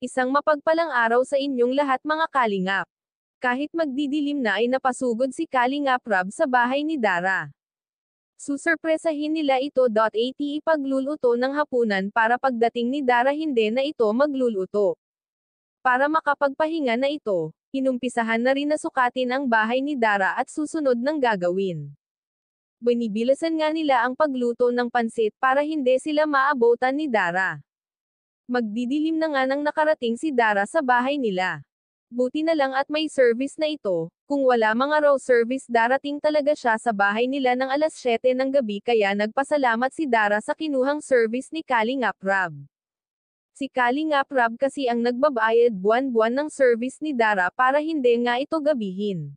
Isang mapagpalang araw sa inyong lahat mga kalingap. Kahit magdidilim na ay napasugod si Kalingap Rob sa bahay ni Dara. Susurpresahin nila ito. At ipagluluto ng hapunan para pagdating ni Dara hindi na ito magluluto. Para makapagpahinga na ito, inumpisahan na rin na sukatin ang bahay ni Dara at susunod ng gagawin. Binibilisan nga nila ang pagluto ng pansit para hindi sila maabutan ni Dara. Magdidilim na nga nang nakarating si Dara sa bahay nila. Buti na lang at may service na ito, kung wala mga raw service darating talaga siya sa bahay nila ng alas 7 ng gabi kaya nagpasalamat si Dara sa kinuhang service ni Kalingap Rob. Si Kalingap Rob kasi ang nagbabayad buwan-buwan ng service ni Dara para hindi nga ito gabihin.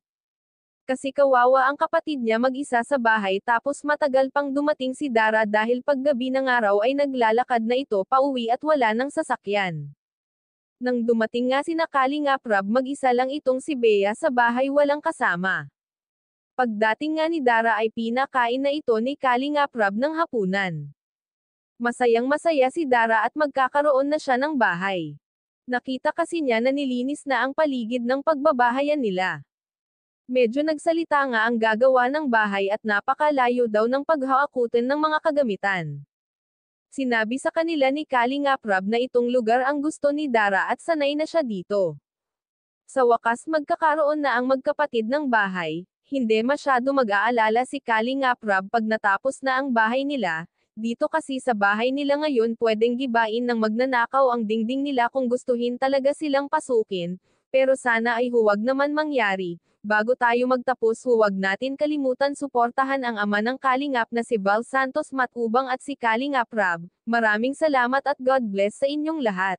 Kasi kawawa ang kapatid niya mag-isa sa bahay tapos matagal pang dumating si Dara dahil paggabi ng araw ay naglalakad na ito pauwi at wala ng sasakyan. Nang dumating nga sina Kalingap Rob mag-isa lang itong si Bea sa bahay walang kasama. Pagdating nga ni Dara ay pinakain na ito ni Kalingap Rob ng hapunan. Masayang masaya si Dara at magkakaroon na siya ng bahay. Nakita kasi niya na nilinis na ang paligid ng pagbabahayan nila. Medyo nagsalita nga ang gagawa ng bahay at napakalayo daw ng paghahakutin ng mga kagamitan. Sinabi sa kanila ni Kalingap Rob na itong lugar ang gusto ni Dara at sanay na siya dito. Sa wakas magkakaroon na ang magkapatid ng bahay, hindi masyado mag-aalala si Kalingap Rob pag natapos na ang bahay nila, dito kasi sa bahay nila ngayon pwedeng gibain ng magnanakaw ang dingding nila kung gustuhin talaga silang pasukin, pero sana ay huwag naman mangyari. Bago tayo magtapos huwag natin kalimutan suportahan ang ama ng Kalingap na si Val Santos Matubang at si Kalingap Rob. Maraming salamat at God bless sa inyong lahat.